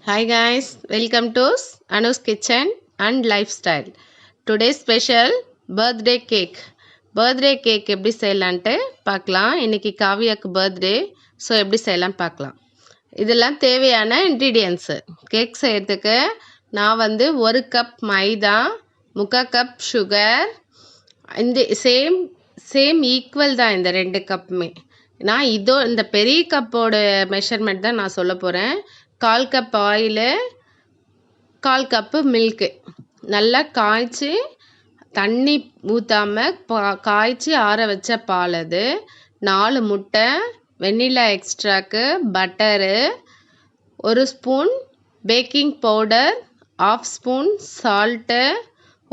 Hi guys, welcome to Anu's Kitchen and Lifestyle. Today's special birthday cake. Birthday cake எப்படி செய்யலான்ட்டு பார்க்கலாம். இன்னைக்கு காவியாக்கு birthday, so எப்படி செய்யலான்னு பார்க்கலாம். இதெல்லாம் தேவையான இன்க்ரீடியன்ஸு. கேக் செய்யறதுக்கு நான் வந்து 1 கப் மைதா, 3/4 கப் சுகர், இந்த சேம் ஈக்குவல் தான் இந்த 2 கப்புமே. நான் இந்த பெரிய கப்போட மெஷர்மெண்ட் தான் நான் சொல்ல போகிறேன். 1/4 கப் ஆயிலு, 1/4 கப்பு மில்க்கு நல்லா காய்ச்சி தண்ணி ஊற்றாமல் காய்ச்சி ஆற வச்ச பால் அது, 4 முட்டை, vanilla extract, butter, 1 spoon baking powder, 1/2 spoon salt,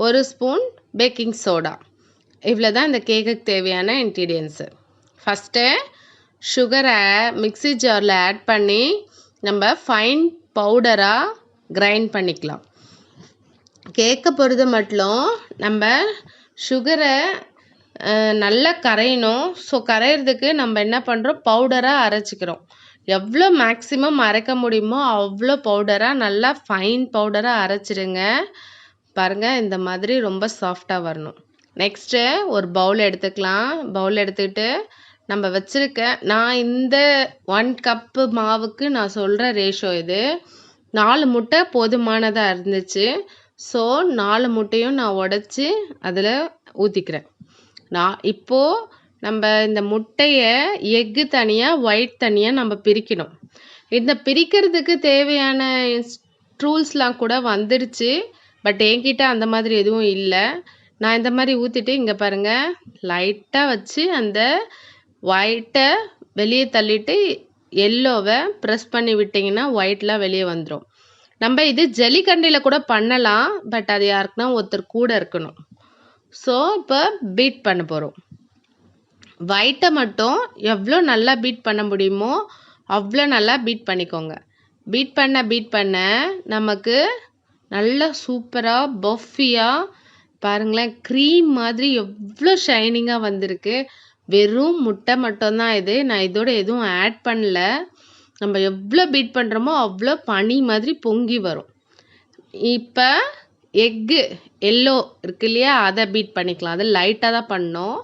1 spoon baking soda. இவ்வளோ தான் இந்த கேக்குக்கு தேவையான இன்க்ரீடியன்ஸு. ஃபஸ்ட்டு சுகரை மிக்ஸி ஜாரில் ஆட் பண்ணி நம்ம ஃபைன் பவுடராக கிரைண்ட் பண்ணிக்கலாம். கேக்கை பொறுத்த மட்டும் நம்ம சுகரை நல்லா கரையணும். ஸோ கரையிறதுக்கு நம்ம என்ன பண்ணுறோம், பவுடராக அரைச்சிக்கிறோம். எவ்வளோ மேக்ஸிமம் அரைக்க முடியுமோ அவ்வளோ பவுடராக நல்லா ஃபைன் பவுடராக அரைச்சிடுங்க. பாருங்கள், இந்த மாதிரி ரொம்ப சாஃப்டாக வரணும். நெக்ஸ்ட்டு ஒரு பவுல் எடுத்துக்கலாம். பவுல் எடுத்துக்கிட்டு நம்ம நான் இந்த 1 கப்பு மாவுக்கு நான் சொல்கிற ரேஷோ இது. 4 முட்டை போதுமானதாக இருந்துச்சு. ஸோ 4 முட்டையும் நான் உடச்சி அதில் ஊற்றிக்கிறேன். இப்போது நம்ம இந்த முட்டையை எக்கு தனியாக ஒயிட் தனியாக நம்ம பிரிக்கணும். இந்த பிரிக்கிறதுக்கு தேவையான டூல்ஸ்லாம் கூட வந்துடுச்சு. பட் என்கிட்ட அந்த மாதிரி எதுவும் இல்லை. நான் இந்த மாதிரி ஊற்றிட்டு இங்கே பாருங்கள், லைட்டாக வச்சு அந்த ஒயிட்டை வெளியே தள்ளிட்டு எல்லோவை ப்ரெஸ் பண்ணி விட்டிங்கன்னா ஒயிட்லாம் வெளியே வந்துடும். நம்ம இது ஜல்லிக்கண்டியில் கூட பண்ணலாம். பட் அது யாருக்குன்னா ஒருத்தர் கூட இருக்கணும். ஸோ இப்போ பீட் பண்ண போகிறோம். ஒயிட்டை மட்டும் எவ்வளோ நல்லா பீட் பண்ண முடியுமோ அவ்வளோ நல்லா பீட் பண்ணிக்கோங்க. பீட் பண்ண நமக்கு நல்லா சூப்பராக பஃபியாக பாருங்களேன், க்ரீம் மாதிரி எவ்வளோ ஷைனிங்காக வந்திருக்கு. வெறும் முட்டை மட்டும்தான் இது. நான் இதோட எதுவும் ஆட் பண்ணல. நம்ம எவ்வளோ பீட் பண்ணுறோமோ அவ்வளோ பனி மாதிரி பொங்கி வரும். இப்போ எக்கு எல்லோ இருக்கு இல்லையா, அதை பீட் பண்ணிக்கலாம். அது லைட்டாக தான் பண்ணோம்.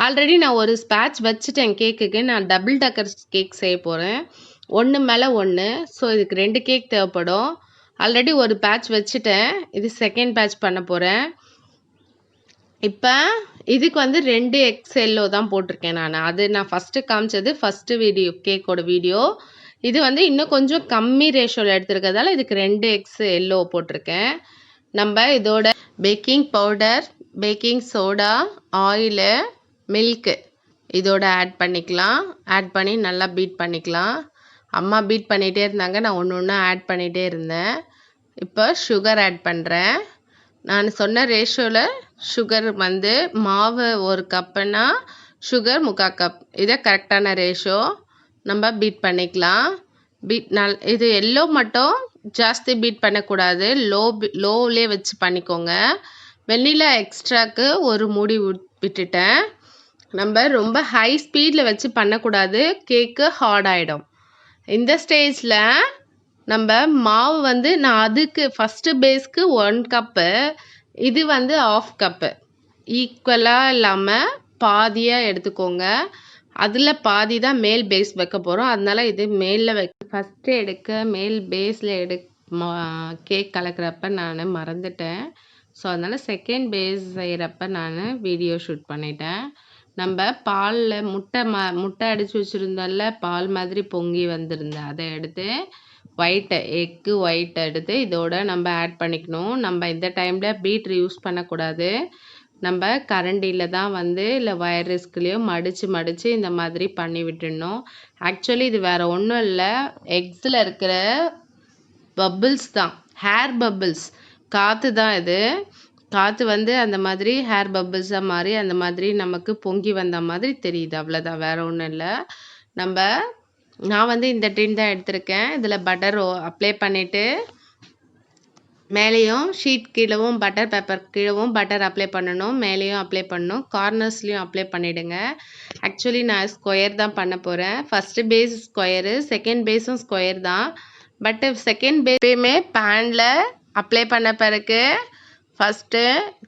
ஆல்ரெடி நான் ஒரு ஸ்பேட்ச் வச்சுட்டேன் கேக்குக்கு. நான் டபுள் டக்கர் கேக் செய்ய போகிறேன், 1 மேலே 1. ஸோ இதுக்கு 2 கேக் தேவைப்படும். ஆல்ரெடி ஒரு பேட்ச் வச்சுட்டேன். இது செகண்ட் பேட்ச் பண்ண போகிறேன். இப்போ இதுக்கு வந்து 2 எக்ஸ் எல்லோ தான் போட்டிருக்கேன் நான். அது நான் ஃபஸ்ட்டு காமிச்சது ஃபஸ்ட்டு வீடியோ, கேக்கோட வீடியோ. இது வந்து இன்னும் கொஞ்சம் கம்மி ரேஷியோவில் எடுத்துருக்கிறதால இதுக்கு 2 எக்ஸ் எல்லோ போட்டிருக்கேன். நம்ம இதோட baking powder, baking soda, oil, milk இதோட ஆட் பண்ணிக்கலாம். ஆட் பண்ணி நல்லா பீட் பண்ணிக்கலாம். அம்மா பீட் பண்ணிகிட்டே இருந்தாங்க, நான் ஒன்று ஒன்றா ஆட் பண்ணிகிட்டே இருந்தேன். இப்போ சுகர் ஆட் பண்ணுறேன். நான் சொன்ன ரேஷியோவில் சுகர் வந்து மாவு 1 கப்புன்னா சுகர் 3/4 கப். இதை கரெக்டான ரேஷியோ. நம்ம பீட் பண்ணிக்கலாம். இது எல்லோ மட்டும் ஜாஸ்தி பீட் பண்ணக்கூடாது. லோவிலே வச்சு பண்ணிக்கோங்க. வெண்ணிலா எக்ஸ்ட்ராக்கு ஒரு மூடி விட்டுட்டேன். நம்ம ரொம்ப ஹை ஸ்பீடில் வச்சு பண்ணக்கூடாது, கேக்கு ஹார்ட் ஆகிடும். இந்த ஸ்டேஜில் நம்ம மாவு வந்து நான் அதுக்கு ஃபஸ்ட்டு பேஸ்க்கு 1 கப்பு, இது வந்து 1/2 கப்பு. ஈக்குவலாக இல்லாமல் பாதியாக எடுத்துக்கோங்க. அதில் பாதி தான் மேல் பேஸ் வைக்க போகிறோம். அதனால இது மேலில் ஃபஸ்ட்டு மேல் பேஸில் கேக் கலக்கிறப்ப நான் மறந்துட்டேன். ஸோ அதனால் செகண்ட் பேஸ் செய்கிறப்ப நான் வீடியோ ஷூட் பண்ணிட்டேன். நம்ம பாலில் முட்டை அடித்து வச்சுருந்தோம்ல, பால் மாதிரி பொங்கி வந்திருந்தேன். அதை எடுத்து எக்கு ஒயிட் எடுத்து இதோட நம்ம ஆட் பண்ணிக்கணும். நம்ம இந்த டைமில் பீட்ரு யூஸ் பண்ணக்கூடாது. நம்ம கரண்டியில் தான் வந்து இல்லை வயர் ரிஸ்க்லேயோ மடித்து இந்த மாதிரி பண்ணி விட்டுடணும். ஆக்சுவலி இது வேறு ஒன்றும் இல்லை, எக்ஸில் இருக்கிற பபிள்ஸ் தான், ஹேர் பபிள்ஸ், காற்று தான் இது. காற்று வந்து அந்த மாதிரி ஹேர் பபிள்ஸாக மாறி அந்த மாதிரி நமக்கு பொங்கி வந்த மாதிரி தெரியுது. அவ்வளோதான், வேறு ஒன்றும் இல்லை. நான் வந்து இந்த டின் தான் எடுத்திருக்கேன். இதில் பட்டர் அப்ளை பண்ணிவிட்டு மேலேயும் ஷீட் கீழவும் பட்டர் பேப்பர் கீழவும் பட்டர் அப்ளை பண்ணணும், மேலேயும் அப்ளை பண்ணணும், கார்னர்ஸ்லேயும் அப்ளை பண்ணிவிடுங்க. ஆக்சுவலி நான் ஸ்கொயர் தான் பண்ண போகிறேன். ஃபஸ்ட்டு பேஸ் ஸ்கொயரு, செகண்ட் பேஸும் ஸ்கொயர் தான். பட் செகண்ட் பேப்பையுமே பேனில் அப்ளை பண்ண பிறகு ஃபஸ்ட்டு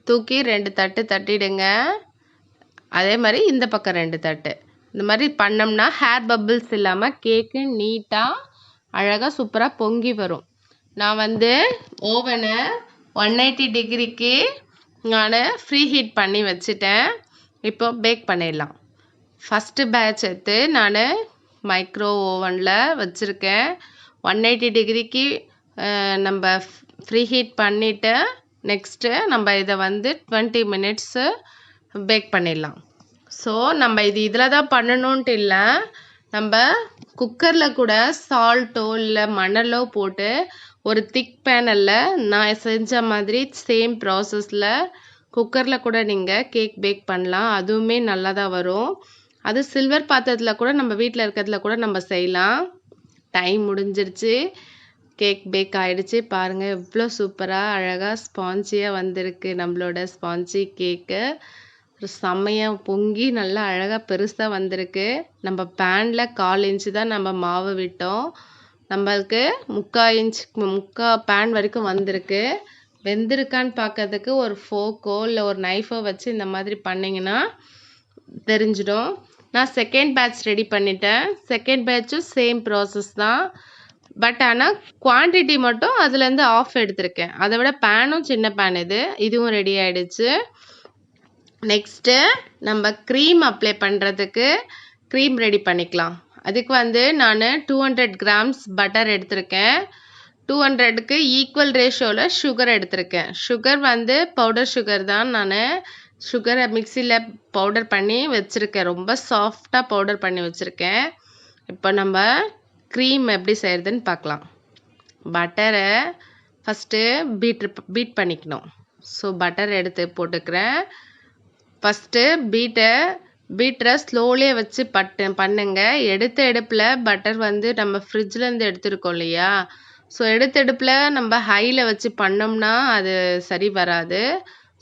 தூக்கி 2 தட்டு தட்டிடுங்க. அதே மாதிரி இந்த பக்கம் 2 தட்டு. இந்த மாதிரி பண்ணோம்னா ஹேர் பபிள்ஸ் இல்லாமல் கேக்கு நீட்டாக அழகாக சூப்பராக பொங்கி வரும். நான் வந்து ஓவனை 180 டிகிரிக்கு நான் ஃப்ரீ ஹீட் பண்ணி வச்சுட்டேன். இப்போ பேக் பண்ணிடலாம். ஃபஸ்ட்டு பேட்ச் எடுத்து நான் மைக்ரோ ஓவனில் வச்சுருக்கேன். 180 டிகிரிக்கு நம்ம ஃப்ரீ ஹீட் பண்ணிவிட்டு நெக்ஸ்ட்டு நம்ம இதை வந்து 20 மினிட்ஸு பேக் பண்ணிடலாம். ஸோ நம்ம இதில் தான் பண்ணணுன்ட்டு இல்லை, நம்ம குக்கரில் கூட சால்ட்டோ இல்லை மணலோ போட்டு ஒரு திக் பேனலில் நான் செஞ்ச மாதிரி சேம் ப்ராசஸில் குக்கரில் கூட நீங்கள் கேக் பேக் பண்ணலாம். அதுவுமே நல்லா தான் வரும். அது சில்வர் பாத்திரத்தில் கூட நம்ம வீட்டில் இருக்கிறதுல கூட நம்ம செய்யலாம். டைம் முடிஞ்சிருச்சு. கேக் பேக் ஆகிடுச்சு. பாருங்கள் எவ்வளோ சூப்பராக அழகாக ஸ்பான்ஜியாக வந்திருக்கு நம்மளோட ஸ்பான்ஜி கேக்கு. செம்மையாக பொங்கி நல்லா அழகாக பெருசாக வந்திருக்கு. நம்ம பேனில் 1/4 இன்ச்சு தான் நம்ம மாவு விட்டோம். நம்மளுக்கு 3/4 பேன் வரைக்கும் வந்திருக்கு. வெந்திருக்கான்னு பார்க்கறதுக்கு ஒரு ஃபோக்கோ இல்லை ஒரு நைஃபோ வச்சு இந்த மாதிரி பண்ணிங்கன்னா தெரிஞ்சிடும். நான் செகண்ட் பேட்ச் ரெடி பண்ணிட்டேன். செகண்ட் பேட்சும் சேம் ப்ராசஸ் தான். பட் ஆனால் குவான்டிட்டி மட்டும் அதுலேருந்து ஆஃப் எடுத்திருக்கேன். அதை விட பேனும் சின்ன பேன் இதுவும் ரெடி ஆகிடுச்சு. நெக்ஸ்ட்டு நம்ம க்ரீம் அப்ளை பண்ணுறதுக்கு க்ரீம் ரெடி பண்ணிக்கலாம். அதுக்கு வந்து நான் 200 கிராம்ஸ் பட்டர் எடுத்திருக்கேன். 200க்கு ஈக்குவல் ரேஷியோவில் சுகர் எடுத்திருக்கேன். சுகர் வந்து பவுடர் சுகர் தான். நான் சுகரை மிக்சியில் பவுடர் பண்ணி வச்சுருக்கேன். ரொம்ப சாஃப்டாக பவுடர் பண்ணி வச்சுருக்கேன். இப்போ நம்ம க்ரீம் எப்படி செய்கிறதுன்னு பார்க்கலாம். பட்டரை ஃபஸ்ட்டு பீட் பண்ணிக்கணும். ஸோ பட்டர் எடுத்து போட்டுக்கிறேன். ஃபஸ்ட்டு பீட்டரை ஸ்லோலியே வச்சு பண்ணுங்க. எடுத்த எடுப்பில் பட்டர் வந்து நம்ம ஃப்ரிட்ஜ்லேருந்து எடுத்துருக்கோம் இல்லையா, ஸோ எடுத்த எடுப்பில் நம்ம ஹையில் வச்சு பண்ணோம்னா அது சரி வராது.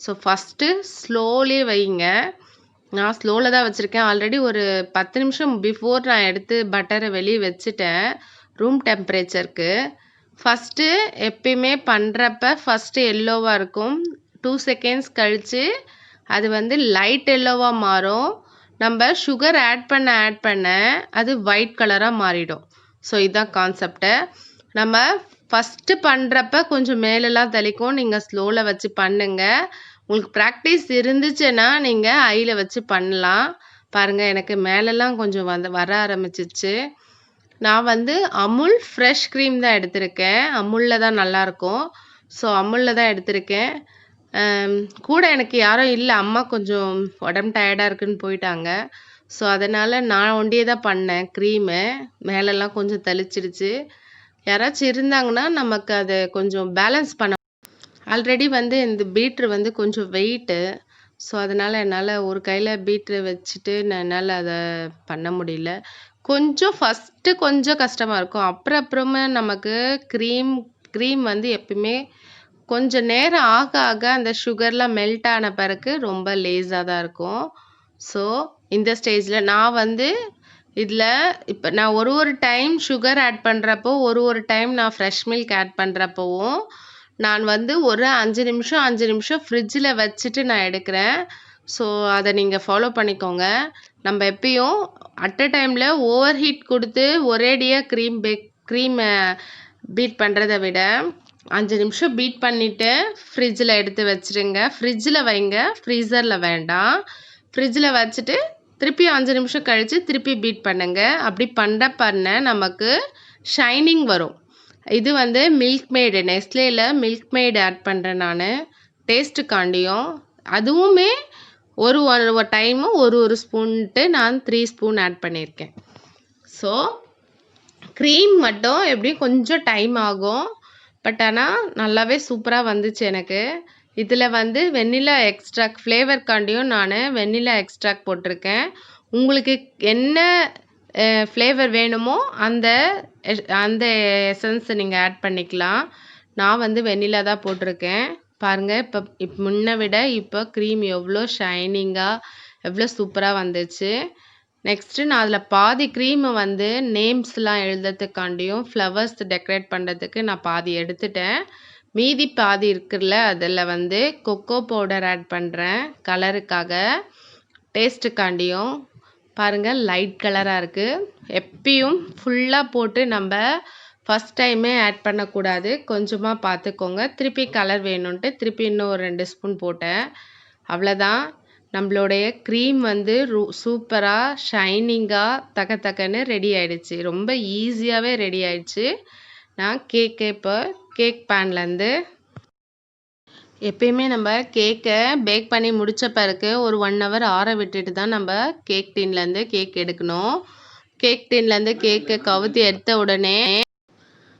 ஸோ ஃபஸ்ட்டு ஸ்லோலியே வைங்க. நான் ஸ்லோவில் தான் வச்சுருக்கேன். ஆல்ரெடி ஒரு 10 நிமிஷம் பிஃபோர் நான் எடுத்து பட்டரை வெளியே வச்சுட்டேன் ரூம் டெம்பரேச்சருக்கு. ஃபஸ்ட்டு எப்பயுமே பண்ணுறப்ப ஃபஸ்ட்டு எல்லோவாக இருக்கும். 2 செகண்ட்ஸ் கழித்து அது வந்து லைட் எல்லோவாக மாறும். நம்ம சுகர் ஆட் பண்ண அது ஒயிட் கலராக மாறிடும். ஸோ இதுதான் கான்செப்டு. நம்ம ஃபஸ்ட்டு பண்ணுறப்ப கொஞ்சம் மேலெல்லாம் தெளிக்கும். நீங்கள் ஸ்லோவில் வச்சு பண்ணுங்கள். உங்களுக்கு ப்ராக்டிஸ் இருந்துச்சுன்னா நீங்கள் ஹையில் வச்சு பண்ணலாம். பாருங்கள் எனக்கு மேலெல்லாம் கொஞ்சம் வர ஆரம்பிச்சிச்சு. நான் வந்து அமுல் ஃப்ரெஷ் க்ரீம் தான் எடுத்திருக்கேன். அமுலில் தான் நல்லாயிருக்கும். ஸோ அமுலில் தான் எடுத்திருக்கேன். கூட எனக்கு யாரும் இல்லை. அம்மா கொஞ்சம் உடம்பு டயர்டாக இருக்குன்னு போயிட்டாங்க. ஸோ அதனால் நான் ஒண்டியே தான் பண்ணேன். க்ரீமு மேலெல்லாம் கொஞ்சம் தெளிச்சிடுச்சு. யாராச்சும் இருந்தாங்கன்னா நமக்கு அதை கொஞ்சம் பேலன்ஸ் பண்ண. ஆல்ரெடி வந்து இந்த பீட்ரு வந்து கொஞ்சம் வெயிட்டு. ஸோ அதனால் என்னால் ஒரு கையில் பீட்ரு வச்சுட்டு என்னால் அதை பண்ண முடியல. கொஞ்சம் ஃபஸ்ட்டு கொஞ்சம் கஷ்டமாக இருக்கும். அப்புறமே நமக்கு க்ரீம் வந்து எப்பயுமே கொஞ்சம் நேரம் ஆக ஆக அந்த சுகர்லாம் மெல்ட் ஆன பிறகு ரொம்ப லேஸாக தான் இருக்கும். ஸோ இந்த ஸ்டேஜில் நான் வந்து இதில் இப்போ நான் ஒரு டைம் சுகர் ஆட் பண்ணுறப்போ ஒரு டைம் நான் ஃப்ரெஷ் மில்க் ஆட் பண்ணுறப்போவும் நான் வந்து ஒரு 5 நிமிஷம் ஃப்ரிட்ஜில் வச்சுட்டு நான் எடுக்கிறேன். ஸோ அதை நீங்கள் ஃபாலோ பண்ணிக்கோங்க. நம்ம எப்பயும் அட் அ டைமில் ஓவர் ஹீட் கொடுத்து ஒரேடியாக க்ரீமை பீட் பண்ணுறதை விட 5 நிமிஷம் பீட் பண்ணிவிட்டு ஃப்ரிட்ஜில் எடுத்து வச்சுருங்க. ஃப்ரிட்ஜில் வைங்க, ஃப்ரீசரில் வேண்டாம். ஃப்ரிட்ஜில் வச்சுட்டு திருப்பி 5 நிமிஷம் கழித்து திருப்பி பீட் பண்ணுங்கள். அப்படி பண்ண நமக்கு ஷைனிங் வரும். இது வந்து மில்க் மேடு, நெஸ்லேயில் மில்க் மேடு ஆட் பண்ணுறேன் நான் டேஸ்ட்டுக்காண்டியும். அதுவுமே ஒரு டைமும் ஒரு ஸ்பூன்ட்டு நான் 3 ஸ்பூன் ஆட் பண்ணியிருக்கேன். ஸோ க்ரீம் மட்டும் எப்படியும் கொஞ்சம் டைம் ஆகும். பட் ஆனால் நல்லாவே சூப்பராக வந்துச்சு எனக்கு. இதில் வந்து வெண்ணிலா எக்ஸ்ட்ராக்ட் ஃப்ளேவர்க்காண்டியும் நான் வெண்ணிலா எக்ஸ்ட்ராக்ட் போட்டிருக்கேன். உங்களுக்கு என்ன ஃப்ளேவர் வேணுமோ அந்த எசன்ஸை நீங்கள் ஆட் பண்ணிக்கலாம். நான் வந்து வெண்ணிலா தான் போட்டிருக்கேன். பாருங்கள் இப்போ முன்னை விட இப்போ க்ரீம் எவ்வளோ ஷைனிங்காக எவ்வளோ சூப்பராக வந்துச்சு. நெக்ஸ்ட்டு நான் அதில் பாதி க்ரீமை வந்து நேம்ஸ்லாம் எழுதுறதுக்காண்டியும் ஃப்ளவர்ஸ் டெக்கரேட் பண்ணுறதுக்கு நான் பாதி எடுத்துட்டேன். மீதி பாதி இருக்குல்ல அதில் வந்து கொக்கோ பவுடர் ஆட் பண்ணுறேன் கலருக்காக, டேஸ்ட்டுக்காண்டியும். பாருங்கள் லைட் கலராக இருக்குது. எப்பயும் ஃபுல்லாக போட்டு நம்ம ஃபஸ்ட் டைமே ஆட் பண்ணக்கூடாது, கொஞ்சமாக பார்த்துக்கோங்க. திருப்பி கலர் வேணும்ன்ட்டு திருப்பி இன்னும் ஒரு 2 ஸ்பூன் போட்டேன். அவ்வளோதான், நம்மளுடைய க்ரீம் வந்து சூப்பராக ஷைனிங்காக தக்கன்னு ரெடி ஆகிடுச்சு. ரொம்ப ஈஸியாகவே ரெடி ஆகிடுச்சு. நான் இப்போ கேக் பேன்லேருந்து எப்பயுமே நம்ம கேக்கை பேக் பண்ணி முடித்த பிறகு ஒரு 1 ஹவர் ஆற விட்டுட்டு தான் நம்ம கேக் டின்லேருந்து கேக் எடுக்கணும். கேக் டின்லேருந்து கேக்கை கவுத்தி எடுத்த உடனே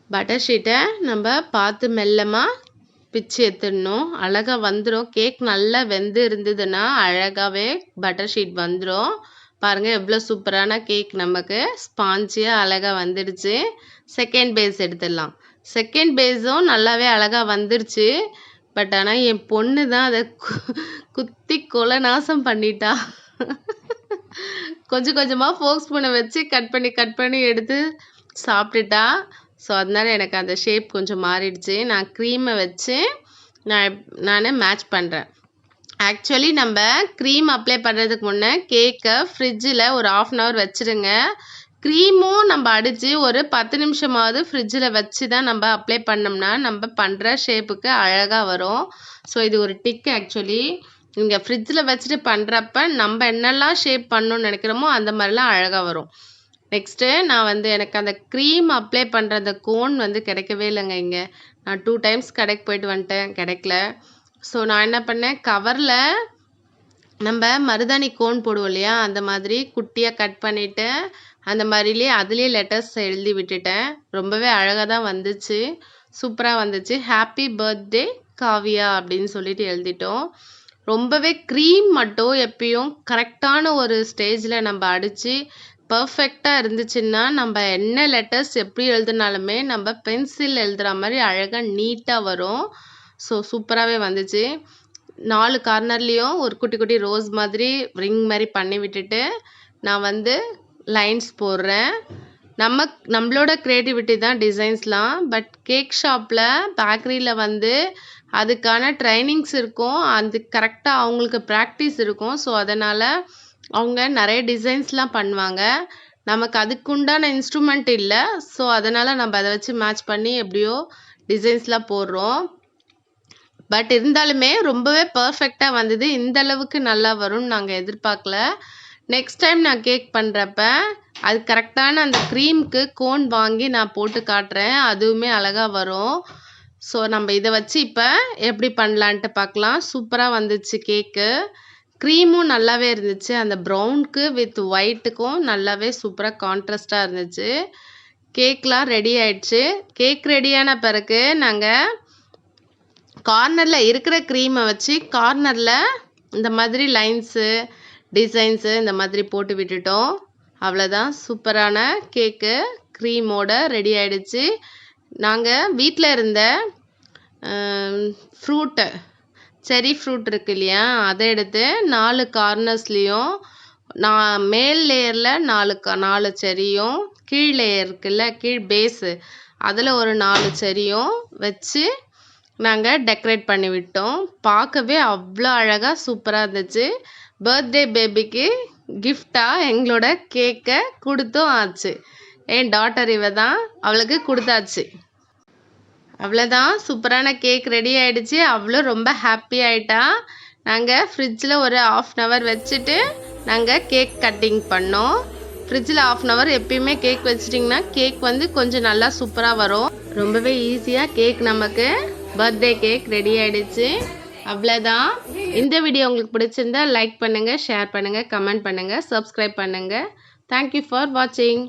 பட்டர் ஷீட்டை நம்ம பார்த்து மெல்லமாக பிச்சு எடுத்துடணும். அழகாக வந்துடும். கேக் நல்லா வெந்து இருந்ததுன்னா அழகாகவே பட்டர் ஷீட் வந்துடும். பாருங்கள் எவ்வளோ சூப்பரான கேக் நமக்கு ஸ்பாஞ்சியாக அழகாக வந்துடுச்சு. செகண்ட் பேஸ் எடுத்துடலாம். செகண்ட் பேஸும் நல்லாவே அழகாக வந்துடுச்சு. பட் ஆனால் என் பொண்ணு தான் அதை குத்தி கொலை நாசம் பண்ணிட்டா. கொஞ்சம் கொஞ்சமாக ஃபோக்ஸ் ஸ்பூனை வச்சு கட் பண்ணி எடுத்து சாப்பிட்டுட்டா. ஸோ அதனால் எனக்கு அந்த ஷேப் கொஞ்சம் மாறிடுச்சு. நான் க்ரீமை வச்சு நான் மேட்ச் பண்ணுறேன். ஆக்சுவலி நம்ம க்ரீம் அப்ளை பண்ணுறதுக்கு முன்னே கேக்கை ஃப்ரிட்ஜில் ஒரு 1/2 hour வச்சுருங்க. க்ரீமும் நம்ம அடித்து ஒரு 10 நிமிஷமாவது ஃப்ரிட்ஜில் வச்சு தான் நம்ம அப்ளை பண்ணோம்னா நம்ம பண்ணுற ஷேப்புக்கு அழகாக வரும். ஸோ இது ஒரு டிக். ஆக்சுவலி நீங்கள் ஃப்ரிட்ஜில் வச்சுட்டு பண்ணுறப்ப நம்ம என்னெல்லாம் ஷேப் பண்ணணும்னு நினைக்கிறோமோ அந்த மாதிரிலாம் அழகாக வரும். நெக்ஸ்ட்டு நான் வந்து எனக்கு அந்த க்ரீம் அப்ளை பண்ணுற அந்த கோன் வந்து கிடைக்கவே இல்லைங்க. இங்கே நான் 2 times கடைக்கு போயிட்டு வந்துட்டேன், கிடைக்கல. ஸோ நான் என்ன பண்ணேன், கவரில் நம்ம மருதாணி கோன் போடுவோம் இல்லையா, அந்த மாதிரி குட்டியாக கட் பண்ணிவிட்டு அந்த மாதிரிலே அதுலேயே லெட்டர்ஸ் எழுதி விட்டுட்டேன். ரொம்பவே அழகாக தான் வந்துச்சு, சூப்பராக வந்துச்சு. ஹாப்பி பர்த்டே காவியா அப்படின்னு சொல்லிட்டு எழுதிட்டோம். ரொம்பவே க்ரீம் மட்டும் எப்பயும் கரெக்டான ஒரு ஸ்டேஜில் நம்ம அடித்து பர்ஃபெக்டாக இருந்துச்சுன்னா நம்ம என்ன லெட்டர்ஸ் எப்படி எழுதுனாலுமே நம்ம பென்சில் எழுதுகிற மாதிரி அழகாக நீட்டாக வரும். ஸோ சூப்பராகவே வந்துச்சு. 4 கார்னர்லேயும் ஒரு குட்டி குட்டி ரோஸ் மாதிரி ரிங் மாதிரி பண்ணி விட்டுட்டு நான் வந்து லைன்ஸ் போடுறேன். நம்மளோட க்ரியேட்டிவிட்டி தான் டிசைன்ஸ்லாம். பட் கேக் ஷாப்பில் பேக்கரியில் வந்து அதுக்கான ட்ரைனிங்ஸ் இருக்கும், அது கரெக்டாக அவங்களுக்கு ப்ராக்டிஸ் இருக்கும். ஸோ அதனால் அவங்க நிறைய டிசைன்ஸ்லாம் பண்ணுவாங்க. நமக்கு அதுக்குண்டான இன்ஸ்ட்ருமெண்ட் இல்லை. ஸோ அதனால் நம்ம அதை வச்சு மேட்ச் பண்ணி எப்படியோ டிசைன்ஸ்லாம் போடுறோம். பட் இருந்தாலுமே ரொம்பவே பர்ஃபெக்டாக வந்தது. இந்த அளவுக்கு நல்லா வரும்னு நாங்கள் எதிர்பார்க்கல. நெக்ஸ்ட் டைம் நான் கேக் பண்ணுறப்ப அது கரெக்டான அந்த க்ரீமுக்கு கோன் வாங்கி நான் போட்டு காட்டுறேன், அதுவுமே அழகாக வரும். ஸோ நம்ம இதை வச்சு இப்போ எப்படி பண்ணலான்ட்டு பார்க்கலாம். சூப்பராக வந்துச்சு கேக்கு. க்ரீமும் நல்லாவே இருந்துச்சு. அந்த ப்ரௌனுக்கு வித் ஒயிட்டுக்கும் நல்லாவே சூப்பராக கான்ட்ராஸ்டாக இருந்துச்சு. கேக்லாம் ரெடி ஆயிடுச்சு. கேக் ரெடியான பிறகு நாங்கள் கார்னரில் இருக்கிற க்ரீமை வச்சு கார்னரில் இந்த மாதிரி லைன்ஸு டிசைன்ஸு இந்த மாதிரி போட்டு விட்டுட்டோம். அவ்வளோதான், சூப்பரான கேக்கு க்ரீமோட ரெடி ஆகிடுச்சு. நாங்கள் வீட்டில் இருந்த ஃப்ரூட்டு செரி ஃப்ரூட் இருக்கு இல்லையா, அதை எடுத்து 4 கார்னர்ஸ்லேயும் நான் மேல் லேயரில் 4 செரியும், கீழ் லேயர் இருக்குல்ல, கீழ் பேஸு அதில் ஒரு 4 செரியும் வச்சு நாங்கள் டெக்கரேட் பண்ணி விட்டோம். பார்க்கவே அவ்வளோ அழகாக சூப்பராக இருந்துச்சு. பர்த்டே பேபிக்கு கிஃப்டாக எங்களோட கேக்கை கொடுத்தும் ஆச்சு. என் டாட்டர் இவ தான், அவளுக்கு கொடுத்தாச்சு. அவ்வளோதான், சூப்பரான கேக் ரெடி ஆகிடுச்சு. அவ்வளோ ரொம்ப ஹாப்பி ஆகிட்டா. நாங்கள் ஃப்ரிட்ஜில் ஒரு 1/2 hour வச்சுட்டு நாங்கள் கேக் கட்டிங் பண்ணோம். ஃப்ரிட்ஜில் 1/2 hour எப்பயுமே கேக் வச்சிட்டிங்கன்னா கேக் வந்து கொஞ்சம் நல்லா சூப்பராக வரும். ரொம்பவே ஈஸியாக கேக் நமக்கு பர்த்டே கேக் ரெடி ஆகிடுச்சு. அவ்வளோதான். இந்த வீடியோ உங்களுக்கு பிடிச்சிருந்தா லைக் பண்ணுங்கள், ஷேர் பண்ணுங்கள், கமெண்ட் பண்ணுங்கள், சப்ஸ்கிரைப் பண்ணுங்கள். தேங்க்யூ ஃபார் வாட்சிங்.